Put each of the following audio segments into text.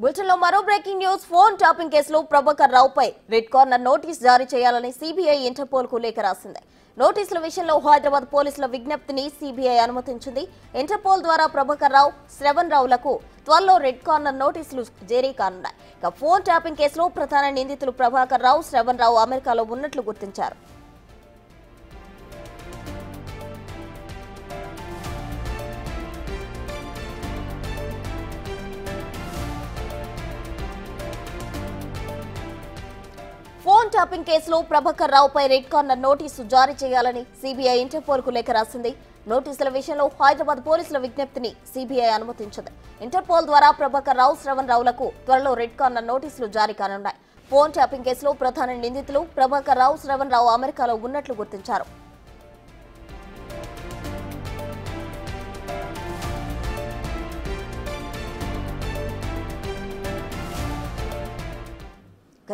బులెటిన్లో మరో breaking news. Phone tapping కేసులో ప్రభాకర్ రావుపై రెడ్ కార్నర్ నోటీస్ జారీ చేయాలని సిబిఐ ఇంటర్పోల్ కు లేఖ రాసింది. నోటీసుల విషయంలో హైదరాబాద్ పోలీసుల విజ్ఞప్తిని సిబిఐ అనుమతించింది. ఇంటర్పోల్ ద్వారా ప్రభాకర్ రావు, శ్రవణ్ రావులకు త్వరలో రెడ్ కార్నర్ నోటీసులు జారీ కానున్నాయి. ఇక ఫోన్ ట్యాపింగ్ కేసులో ప్రధాన నిందితులు ప్రభాకర్ రావు, శ్రవణ్ రావు అమెరికాలో ఉన్నట్లు గుర్తించారు. ఫోన్ ట్యాపింగ్ కేసులో ప్రభాకర్ రావుపై రెడ్ కార్నర్ నోటీసు జారీ చేయాలని సిబిఐ ఇంటర్పోల్ కు లేఖ రాసింది. నోటీసుల విషయంలో హైదరాబాద్ పోలీసుల విజ్ఞప్తిని సిబిఐ అనుమతించింది. ఇంటర్పోల్ ద్వారా ప్రభాకర్ రావు, శ్రవణ్ రావులకు త్వరలో రెడ్ కార్నర్ నోటీసులు జారీ కానున్నాయి. ఫోన్ ట్యాపింగ్ కేసులో ప్రధాన నిందితులు ప్రభాకర్ రావు, శ్రవణ్ రావు అమెరికాలో ఉన్నట్లు గుర్తించారు.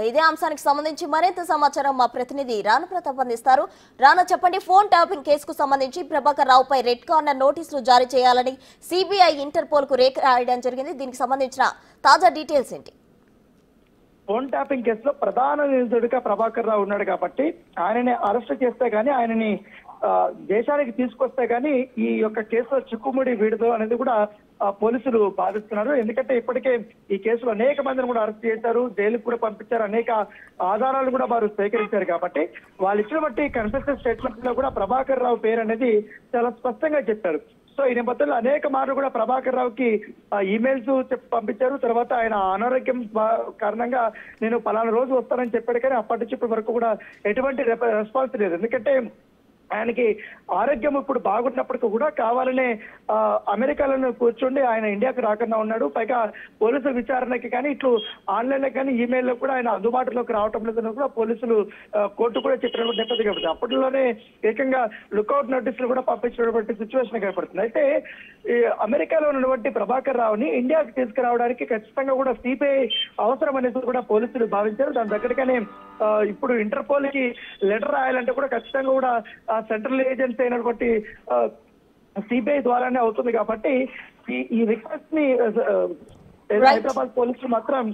ఇదే అంశానికి సంబంధించి మరింత సమాచారం మా ప్రతినిధి రానా ప్రతాప్ అందిస్తారు. రానా, చెప్పండి, ఫోన్ ట్యాపింగ్ కేసుకు సంబంధించి ప్రభాకర్ రావుపై రెడ్ కార్నర్ నోటీసులు జారీ చేయాలని సిబిఐ ఇంటర్పోల్ కు లేఖ రాయడం జరిగింది. దీనికి సంబంధించిన తాజా డీటెయిల్స్ ఏంటి? ఫోన్ ట్యాపింగ్ కేసులో ప్రధాన నిందితుడిగా ప్రభాకర్ రావు ఉన్నాడు కాబట్టి ఆయనని అరెస్ట్ చేస్తే గానీ, ఆయనని దేశానికి తీసుకొస్తే గానీ ఈ యొక్క కేసులో చిక్కుముడి వీడదు అనేది కూడా పోలీసులు భావిస్తున్నారు. ఎందుకంటే ఇప్పటికే ఈ కేసులో అనేక మందిని కూడా అరెస్ట్ చేశారు, జైలుకు కూడా పంపించారు, అనేక ఆధారాలు కూడా వారు సేకరించారు. కాబట్టి వాళ్ళు ఇచ్చినటువంటి కన్ఫెషన్ స్టేట్మెంట్ లో కూడా ప్రభాకర్ రావు పేరు అనేది చాలా స్పష్టంగా చెప్పారు. సో ఈ నేపథ్యంలో అనేక మార్లు కూడా ప్రభాకర్ రావుకి ఈమెయిల్స్ పంపించారు. తర్వాత ఆయన అనారోగ్యం కారణంగా నేను పలానా రోజు వస్తానని చెప్పాడు, కానీ అప్పటి నుంచి ఇప్పటి వరకు కూడా ఎటువంటి రెస్పాన్స్ లేదు. ఎందుకంటే ఆయనకి ఆరోగ్యం ఇప్పుడు బాగున్నప్పటికీ కూడా కావాలనే అమెరికాలో కూర్చుండి ఆయన ఇండియాకు రాకుండా ఉన్నాడు. పైగా పోలీసు విచారణకి కానీ ఇట్లు ఆన్లైన్ లో కానీ ఈమెయిల్లో కూడా ఆయన అందుబాటులోకి రావటం లేదని కూడా పోలీసులు కోర్టు కూడా చెప్పినటువంటి నేపథ్యం కనబడుతుంది. అప్పట్లోనే ఏకంగా లుకౌట్ నోటీసులు కూడా పంపించినటువంటి సిచ్యువేషన్ కనబడుతుంది. అయితే ఈ అమెరికాలో ఉన్నటువంటి ప్రభాకర్ రావుని ఇండియాకి తీసుకురావడానికి ఖచ్చితంగా కూడా సిబిఐ అవసరం అనేది కూడా పోలీసులు భావించారు. దాని దగ్గరగానే ఇప్పుడు ఇంటర్పోల్ కి లెటర్ రాయాలంటే కూడా ఖచ్చితంగా కూడా సెంట్రల్ ఏజెన్సీ అయినటువంటి సిబిఐ ద్వారానే అవుతుంది. కాబట్టి ఈ రిక్వెస్ట్ ని హైదరాబాద్ పోలీసులు మాత్రం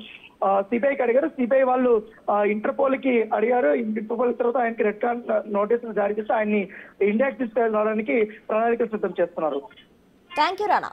సిబిఐకి అడిగారు. సిబిఐ వాళ్ళు ఇంటర్పోల్ కి అడిగారు. ఇంటర్పోల్ తర్వాత ఆయనకి రెడ్ కార్నర్ నోటీసులు జారీ చేసి ఆయన్ని ఇండియాకి తీసుకెళ్ళడానికి ప్రణాళికలు సిద్ధం చేస్తున్నారు. Thank you Rana.